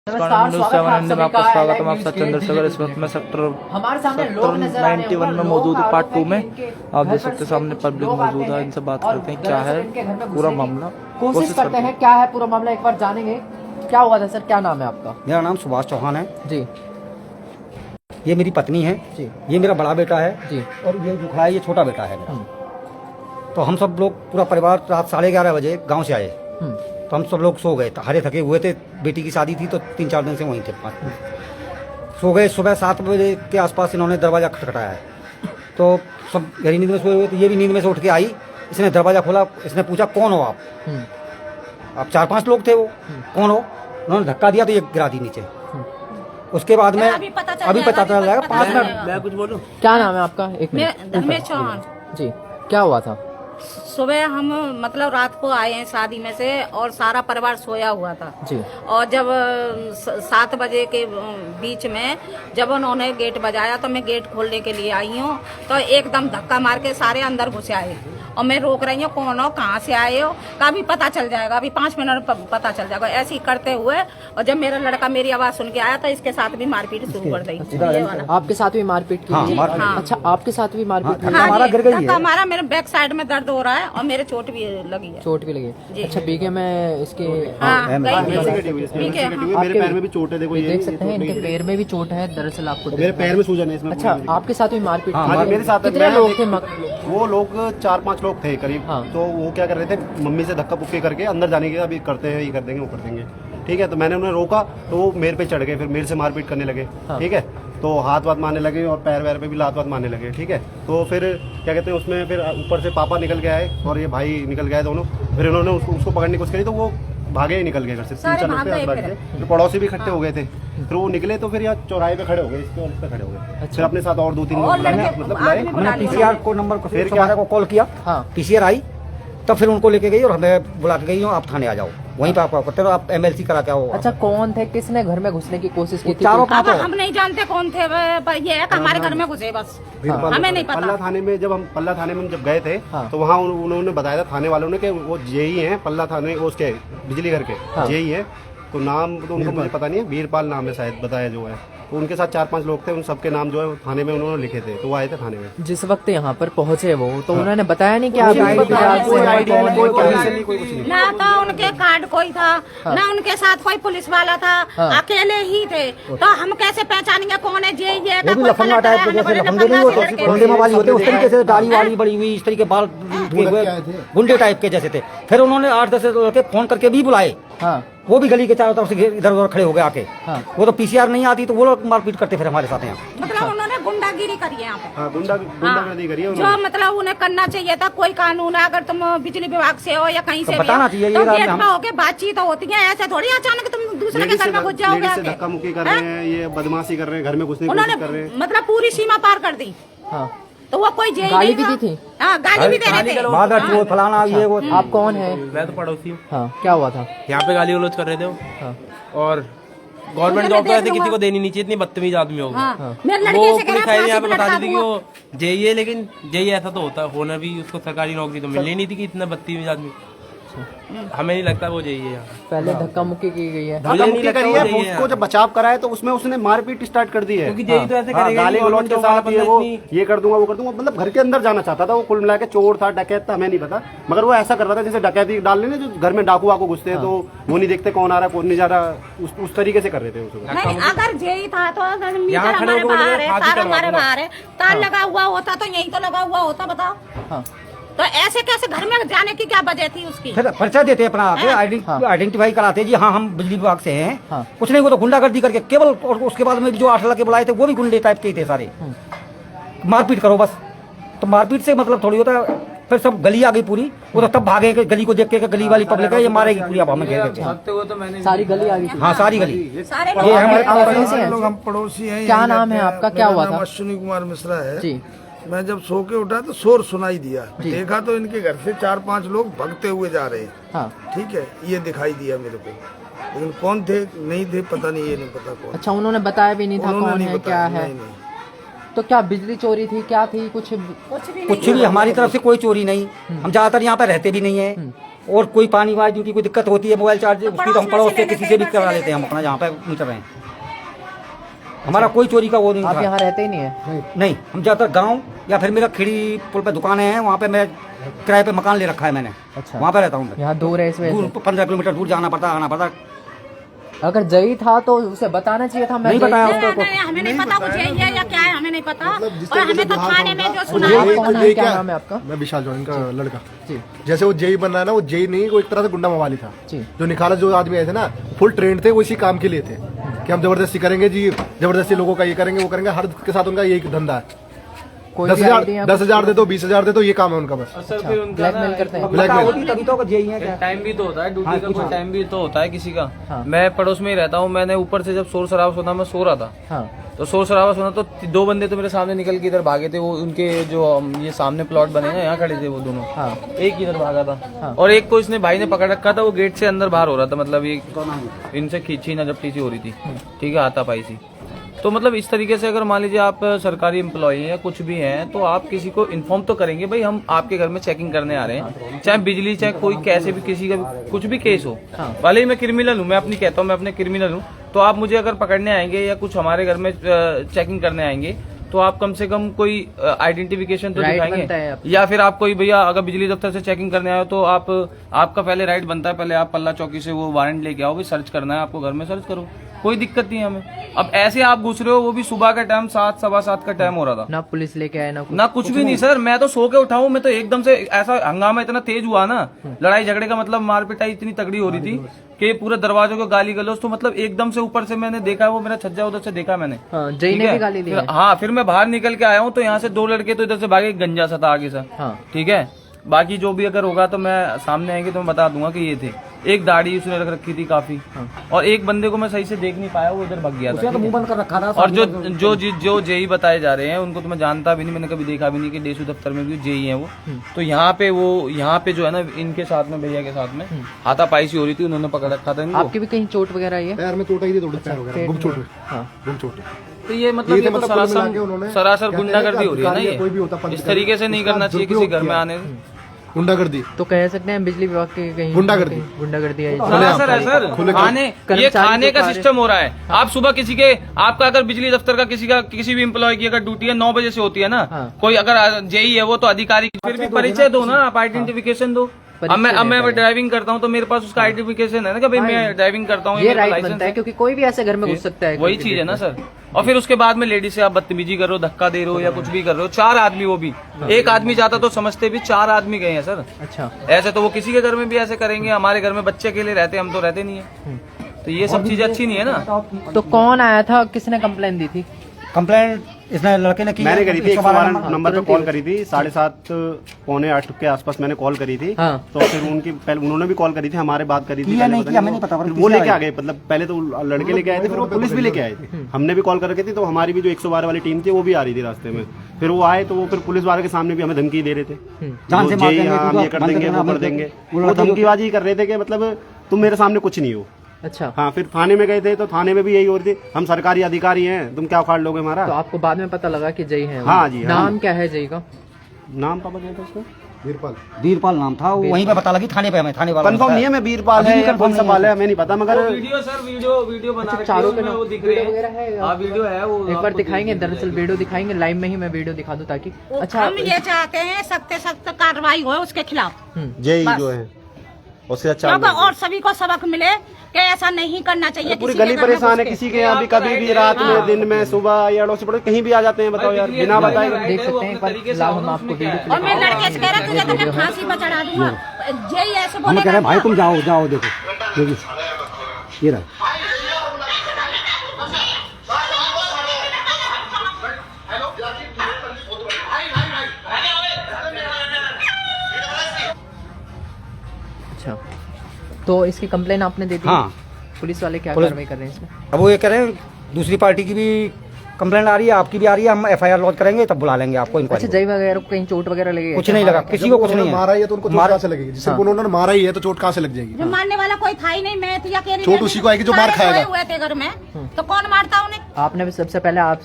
आपका स्वागत है। आपका चंद्रशेखर इस वक्त में सेक्टर 91 में मौजूद है पार्ट 2 में। आप देख सकते हैं सामने पब्लिक मौजूद है। इनसे बात करते हैं क्या है पूरा मामला, कोशिश करते हैं क्या है पूरा मामला, एक बार जानेंगे क्या हुआ था। सर क्या नाम है आपका? मेरा नाम सुभाष चौहान है जी। ये मेरी पत्नी है जी। ये मेरा बड़ा बेटा है जी। और ये जो खड़ा है ये छोटा बेटा है मेरा। तो हम सब लोग पूरा परिवार रात 11:30 बजे गांव से आए। तो हम सब लोग सो गए, हरे थके हुए थे। बेटी की शादी थी तो 3-4 दिन से वहीं थे। सो गए। सुबह 7 बजे के आसपास इन्होंने दरवाज़ा खटखटाया है। तो सब गहरी नींद में सोए हुए थे। ये भी नींद में से उठ के आई। इसने दरवाज़ा खोला। इसने पूछा कौन हो आप? 4-5 लोग थे वो। कौन हो? उन्होंने धक्का दिया तो ये गिरा दी नीचे। उसके बाद में अभी पता चल जाएगा 5 मिनट। मैं कुछ बोलूं? क्या नाम है आपका? एक मिनट। धर्मेश चौहान जी। क्या हुआ था? सुबह हम मतलब रात को आए हैं शादी में से और सारा परिवार सोया हुआ था जी। और जब 7 बजे के बीच में जब उन्होंने गेट बजाया तो मैं गेट खोलने के लिए आई हूँ तो एकदम धक्का मार के सारे अंदर घुसे आए और मैं रोक रही हूँ कौन हो, कहाँ से आए हो? का भी पता चल जाएगा, अभी 5 मिनट पता चल जाएगा। ऐसे ही करते हुए और जब मेरा लड़का मेरी आवाज सुन के आया तो इसके साथ भी मारपीट शुरू कर दी। आपके साथ भी मारपीट की? हाँ। अच्छा, आपके साथ भी मारपीट? हमारा गिर गई है। हमारा मेरे बैक साइड में दर्द हो रहा है और मेरे चोट भी लगी है। चोट भी लगी है? अच्छा, बीके में इसके मेरे पैर में भी चोट है। देखो ये देख सकते हैं इनके पैर में भी चोट है। दरअसल आपको मेरे पैर में सूजन है इसमें। अच्छा, आपके साथ भी मारपीट? हाँ, मेरे साथ कितने लोग थे? वो लोग 4-5 लोग थे करीब। हाँ। तो वो क्या कर रहे थे, मम्मी से धक्का पुक्के करके अंदर जाने के अभी करते हैं, ये कर देंगे वो कर देंगे। ठीक है, तो मैंने उन्हें रोका तो वो मेरे पे चढ़ गए, फिर मेरे से मारपीट करने लगे। हाँ। ठीक है, तो हाथ वाथ मारने लगे और पैर वैर पे भी लात वात मारने लगे। ठीक है, तो फिर क्या कहते हैं उसमें फिर ऊपर से पापा निकल के आए और ये भाई निकल गए दोनों। फिर इन्होंने उसको पकड़ने की कोशिश करी तो वो भागे ही निकल गए घर से। 3-4 लोग थे आस-पास के, फिर पड़ोसी भी इकट्ठे हो गए थे। फिर वो निकले तो फिर यहाँ चौराहे पे खड़े हो गए, इसके और इस पे खड़े हो गए। फिर अपने साथ और 2-3 लोग मतलब लाए। हमने पीसीआर को नंबर को फिर फिर को कॉल किया। हाँ। पीसीआर आई तब फिर उनको लेके गई और हमें बुला के गई हो, आप थाने आ जाओ, वहीं पे आपको करते हो, आप एमएलसी करा के आओ। अच्छा, कौन थे? किसने घर में घुसने की कोशिश की थी? चारों अब हम नहीं जानते कौन थे, ये है कि हमारे घर में घुसे बस, हमें नहीं पता। पल्ला थाने में जब गए थे हाँ। तो वहाँ उन्होंने बताया था थाने वालों ने कि वो जेई हैं पल्ला थाने उसके बिजली घर के। हाँ। जेई हैं, तो नाम तो उनको मुझे पता नहीं है, वीरपाल नाम है शायद बताया जो है। तो उनके साथ 4-5 लोग थे, उन सबके नाम जो है थाने में उन्होंने लिखे थे। तो वो आए थे थाने में। जिस वक्त यहाँ पर पहुँचे वो तो उन्होंने बताया नहीं क्या? ना तो उनके कार्ड कोई था, ना उनके साथ कोई पुलिस वाला था, अकेले ही थे। तो हम कैसे पहचानेंगे कौन है? ये वो भी लफंगा टाइप के जैसे लफंगे नहीं होते, गुंडे वाली होते, उस तरीके से दाढ़ी वाली बड़ी हुई, इस तरीके बाल गुंडे टाइप के जैसे थे। फिर उन्होंने 8-10 लड़के फोन करके भी बुलाए। हाँ। वो भी गली के चारों तरफ से इधर उधर खड़े हो गए आके। हाँ। वो तो पीसीआर नहीं आती तो वो लोग मारपीट करते फिर हमारे साथ यहाँ। मतलब उन्होंने गुंडागिरी करी है यहाँ पे। हाँ, गुंडागर्दी करी है जो मतलब उन्हें करना चाहिए था, कोई कानून है, अगर तुम बिजली विभाग से हो या कहीं से बताना भी चाहिए, हो, ये तो रात गेट में पे होके बातचीत होती है। ऐसे थोड़ी अचानक तुम दूसरे के घर में घुस जाओगे आके। धक्का मुक्की कर रहे हैं, ये बदमाशी कर रहे हैं, घर में घुसने की कोशिश कर रहे हैं। उन्होंने मतलब पूरी सीमा पार कर दी। हाँ। तो वो कोई जेल गाली नहीं भी था। दी थी? हाँ, गाली भी दे रहे थे। बादल चोर फलाना ये वो। आप कौन है? मैं तो पड़ोसी हूँ। हाँ, क्या हुआ था? यहाँ पे गाली गलौज कर रहे थे वो। हाँ। और गवर्नमेंट जॉब तो ऐसे किसी को देनी नहीं चाहिए, इतनी बदतमीज आदमी हो। हाँ। मेरे लड़के वो से पूरी कह फाइल रहा यहाँ पे है, बता दी थी कि वो जेई है, लेकिन जेई ऐसा तो होना भी उसको सरकारी नौकरी तो मिलनी नहीं थी कि इतना बदतमीज आदमी। हमें नहीं लगता वो जेई है यहाँ। पहले धक्का मुक्की की गई है। धक्का मुक्की करी है, उसको जब बचाव कराया तो उसमें उसने मारपीट स्टार्ट कर दी है। क्योंकि जेई तो ऐसे करेगा, गाली गलौज के साथ ये कर दूंगा वो कर दूंगा, मतलब घर के अंदर जाना चाहता था वो। कुल मिला के चोर था, डकैत था, हमें नहीं पता, मगर वो ऐसा कर रहा था जैसे डकैती डालने ना, जो घर में डाकू वाकू घुसते हैं तो वो नहीं देखते कौन आ रहा है कौन नहीं जा रहा, उस तरीके से कर रहे थे उसको। नहीं, अगर जेई था तो अगर मीटर हमारे बाहर है, तार हमारे बाहर है, तार लगा हुआ होता तो यही तो लगा हुआ होता, बताओ। हाँ। तो ऐसे कैसे घर में जाने की क्या वजह थी उसकी? फिर पर्चा देते अपना आके आइडेंटिफाई कराते जी हाँ हम बिजली विभाग से हैं। हाँ। कुछ नहीं, वो तो गुंडागर्दी करके केवल, और उसके बाद में जो 8 लड़के बुलाए थे वो भी गुंडे टाइप के ही थे सारे। मारपीट करो बस, तो मारपीट से मतलब थोड़ी होता है। फिर सब गली आ गई पूरी, वो तो तब भागे कि गली को देख के गली वाली पब्लिक है ये मारेगी पूरी, अब हमें घेर के। सारी गली आ गई? हाँ, सारी गली। ये हमारे लोग हम पड़ोसी हैं। क्या नाम है आपका? क्या हुआ था? अश्विनी कुमार मिश्रा है जी। मैं जब सो के उठा तो शोर सुनाई दिया, देखा तो इनके घर से 4-5 लोग भागते हुए जा रहे हैं। हाँ। ठीक है, ये दिखाई दिया मेरे को, लेकिन कौन थे नहीं थे पता नहीं, ये नहीं पता कौन। अच्छा, उन्होंने बताया भी नहीं था कौन है क्या है? नहीं। तो क्या बिजली चोरी थी, क्या थी? कुछ भी हमारी तरफ से कोई चोरी नहीं। हम ज्यादातर यहाँ पे रहते भी नहीं है, और कोई पानी वाली ड्यूटी कोई दिक्कत होती है, मोबाइल चार्ज उसकी तो हम पड़ोस से किसी से भी करवा लेते हैं, हम अपना जहाँ पे मीटर हैं। हमारा कोई चोरी का वो नहीं आप था। यहाँ रहते ही नहीं है? नहीं, हम ज़्यादातर गांव या फिर मेरा खिड़ी पुल पे दुकानें हैं, वहाँ पे मैं किराए पे मकान ले रखा है मैंने। अच्छा। वहाँ पे रहता हूँ मैं। यहाँ दूर है इस वजह दूर से? 15 किलोमीटर दूर जाना पड़ता, आना पड़ता। अगर जई था तो उसे बताना चाहिए था। मैं नहीं जई- बताया नहीं, उसको। नहीं, हमें नहीं पता कुछ यही है या क्या है, हमें नहीं पता। और हमें तो थाने में जो सुना आप है कौन है, क्या नाम है आपका? मैं विशाल जॉइन का लड़का। जी जैसे वो जेई बन रहा है ना, वो जेई नहीं, वो एक तरह से गुंडा मवाली था। जी। जो निखालस जो आदमी आए थे ना, फुल ट्रेंड थे, वो इसी काम के लिए थे कि हम जबरदस्ती करेंगे जी, जबरदस्ती लोगों का ये करेंगे वो करेंगे, हर के साथ उनका यही धंधा है। कोई 10,000 दे दो, 20,000 दे दो, ये काम है उनका बस। सर फिर उनका ब्लैकमेल करते हैं? ब्लैकमेल। तभी तो जेई है क्या? टाइम भी तो होता है, ड्यूटी का कुछ टाइम भी तो होता है किसी का। हाँ। मैं पड़ोस में ही रहता हूँ, मैंने ऊपर से जब शोर शराबा सुना, मैं सो रहा था, हाँ तो शोर शराबा सुना तो 2 बंदे तो मेरे सामने निकल के इधर भागे थे। वो उनके जो ये सामने प्लॉट बने हैं यहाँ खड़े थे वो दोनों। हाँ। एक इधर भागा था हाँ। और एक को इसने भाई ने पकड़ रखा था, वो गेट से अंदर बाहर हो रहा था, मतलब ये इनसे खींची ना झपटी सी हो रही थी, ठीक है, हाथापाई सी। तो मतलब इस तरीके से अगर मान लीजिए आप सरकारी एम्प्लॉय हैं या कुछ भी हैं, तो आप किसी को इन्फॉर्म तो करेंगे भाई हम आपके घर में चेकिंग करने आ रहे हैं, चाहे बिजली, चाहे कोई कैसे भी किसी का भी कुछ भी केस हो। भले ही मैं क्रिमिनल हूँ, मैं अपनी कहता हूँ मैं अपने क्रिमिनल हूँ, तो आप मुझे अगर पकड़ने आएंगे या कुछ हमारे घर में चेकिंग करने आएंगे, तो आप कम से कम कोई आइडेंटिफिकेशन तो राइट बनता है दिखाएंगे। आपको। या फिर आप कोई भैया अगर बिजली दफ्तर से चेकिंग करने आए हो तो आपका पहले राइट बनता है, पहले आप पल्ला चौकी से वो वारंट लेके आओ, भाई सर्च करना है आपको, घर में सर्च करो, कोई दिक्कत नहीं है हमें। अब ऐसे आप घुस रहे हो, वो भी सुबह का टाइम 7 सवा 7 का टाइम हो रहा था, ना पुलिस लेके आए ना कुछ? ना कुछ भी नहीं सर। मैं तो सो के उठाऊं, मैं तो एकदम से ऐसा हंगामा इतना तेज हुआ ना, लड़ाई झगड़े का मतलब मार पिटाई इतनी तगड़ी हो रही थी कि पूरे दरवाजों को गाली गलौज, तो मतलब एकदम से ऊपर से मैंने देखा, वो मेरा छज्जा उधर से देखा मैंने। हाँ, जई ठीक ने है? भी गाली दी है? हाँ, फिर मैं बाहर निकल के आया हूँ तो यहाँ से 2 लड़के तो इधर से भागे, गंजा सा था आगे से, हाँ। ठीक है। बाकी जो भी अगर होगा तो मैं सामने आएंगे तो मैं बता दूंगा कि ये थे। एक दाढ़ी उसने रख रखी थी काफी, और एक बंदे को मैं सही से देख नहीं पाया, वो इधर भाग गया था, उसने तो ठीक है? मुंह बंद कर रखा था। और जो जेई बताए जा रहे हैं उनको तो मैं जानता भी नहीं, मैंने कभी देखा भी नहीं कि डेसू दफ्तर में भी जेई हैं वो। तो यहाँ पे जो है ना, इनके साथ में, भैया के साथ में हाथापाई सी हो रही थी, उन्होंने पकड़ रखा था इनको। आपकी भी कहीं चोट वगैरह आई है? पैर में चोट आई थी, थोड़ी पैर वगैरह गुम चोट, हाँ। गुम चोट। तो ये मतलब ये तो सरासर गुंडागर्दी हो रही है ना, कोई भी होता ये इस तरीके से नहीं करना चाहिए किसी घर में आने। गुंडागर्दी तो कह सकते हैं बिजली विभाग के कहीं गुंडागर्दी। गुंडागर्दी है? सरासर है सर, ये कर्मचारी खाने का को सिस्टम हो रहा है। आप सुबह किसी के, आपका अगर बिजली दफ्तर का किसी भी एम्प्लॉय की अगर ड्यूटी है 9 बजे से होती है ना, हाँ। कोई अगर जेई है वो तो अधिकारी, फिर भी परिचय दो ना, आप आइडेंटिफिकेशन दो। अब मैं ड्राइविंग करता हूँ तो मेरे पास उसका आइडेंटिफिकेशन है ना कि भाई मैं ड्राइविंग करता हूँ, ये राइट बनता है, क्योंकि कोई भी ऐसे घर में घुस सकता है। वही चीज है ना सर। और फिर उसके बाद में लेडीज से आप बदतमीजी कर रहे हो, धक्का दे रहे हो या कुछ भी कर रहे हो, 4 आदमी, वो भी एक आदमी जाता तो समझते भी 4 आदमी गए हैं सर। अच्छा, ऐसे तो वो किसी के घर में भी ऐसे करेंगे, हमारे घर में बच्चे अकेले रहते हैं, हम तो रहते नहीं है। तो ये सब चीजें अच्छी नहीं है ना। तो कौन आया था, किसने कंप्लेन दी थी? कंप्लेंट इसने लड़के ने की, मैंने करी थी, 112 नंबर पे तुरंत कॉल ही। करी थी, 7:30 पौने 8 के आसपास मैंने कॉल करी थी। हाँ। तो फिर उन्होंने भी कॉल करी थी, हमारे बात करी थी, किया पहले नहीं पता किया, नहीं, हमें नहीं पता, फिर वो लेके आ गए, मतलब पहले तो लड़के लेके आए थे, फिर वो पुलिस भी लेके आए थे। हमने भी कॉल कर रखी थी, तो हमारी भी जो 112 वाली टीम थी वो भी आ रही थी रास्ते में। फिर वो आए तो वो फिर पुलिस वाले के सामने भी हमें धमकी दे रहे थे, जान से मार देंगे, हम ये कर देंगे, वो कर देंगे, वो धमकीबाजी कर रहे थे कि मतलब तुम मेरे सामने कुछ नहीं हो। अच्छा, हाँ, फिर थाने में गए थे तो थाने में भी यही हो रही थी, हम सरकारी अधिकारी हैं, तुम क्या उखाड़ लोगे हमारा। तो आपको बाद में पता लगा कि जई है? हाँ जी, हाँ। नाम क्या है जई का? नाम पापा क्या था उसका? वीरपाल नाम था, वो वहीं पे पता लगी थाने पे, हमें थाने वाला कंफर्म नहीं है, मैं वीरपाल है या कौन सा पाल है हमें नहीं पता, मगर वीडियो सर, वीडियो बना रखी है, चारों के उसमें नाम वो दिख रहे वीडियो वगैरह है? हैं। हाँ, वीडियो है वो, एक बार आपको दिखाएंगे, दिख दरअसल वीडियो दिखाएंगे, लाइव में ही मैं वीडियो दिखा दूं ताकि। अच्छा, हम ये चाहते हैं सख्त सख्त कार्रवाई हो उसके खिलाफ, जेई जो है उससे अच्छा क्योंकि और सभी को सबक मिले कि ऐसा नहीं करना चाहिए। पूरी किसी के गली घर में परेशान है, घुस के। किसी के यहाँ भी कभी भी रात में, दिन में, सुबह या अड़ोसी पड़ोसी कहीं भी आ जाते हैं, बताओ यार, बिना बताए। देख सकते हैं, पर फिलहाल हम आपको वीडियो और मैं लड़के से कह रहा तुझे तो मैं फांसी पर चढ़ा दूंगा, जेई ऐसे हम कह रहे बोलेगा। हैं भाई तुम जाओ जाओ, देखो ये रहा। अच्छा, तो इसकी कंप्लेन आपने दे दी? हाँ। पुलिस वाले क्या पुलिस- कार्रवाई कर रहे हैं इसमें? अब वो ये कह रहे हैं दूसरी पार्टी की भी कंप्लेंट आ रही है, आपकी भी आ रही है, हम FIR लॉन्च करेंगे, तब बुला लेंगे आपको अच्छा, इंक्वायरी। जई वगैरह को कहीं चोट वगैरह लगी है? कुछ नहीं लगा, किसी को कुछ नहीं है। मारा ही है तो उनको चोट कहाँ से लगेगी? जिससे उन्होंने मारा ही है तो चोट कहाँ से लग जाएगी? जो मारने वाला कोई था ही नहीं, मैं थी अकेली। चोट उसी को आएगी जो मार सारे खाएगा। सोए हुए थे घर में, तो कौन मारता उन्हें? आपने भी सबसे पहले आप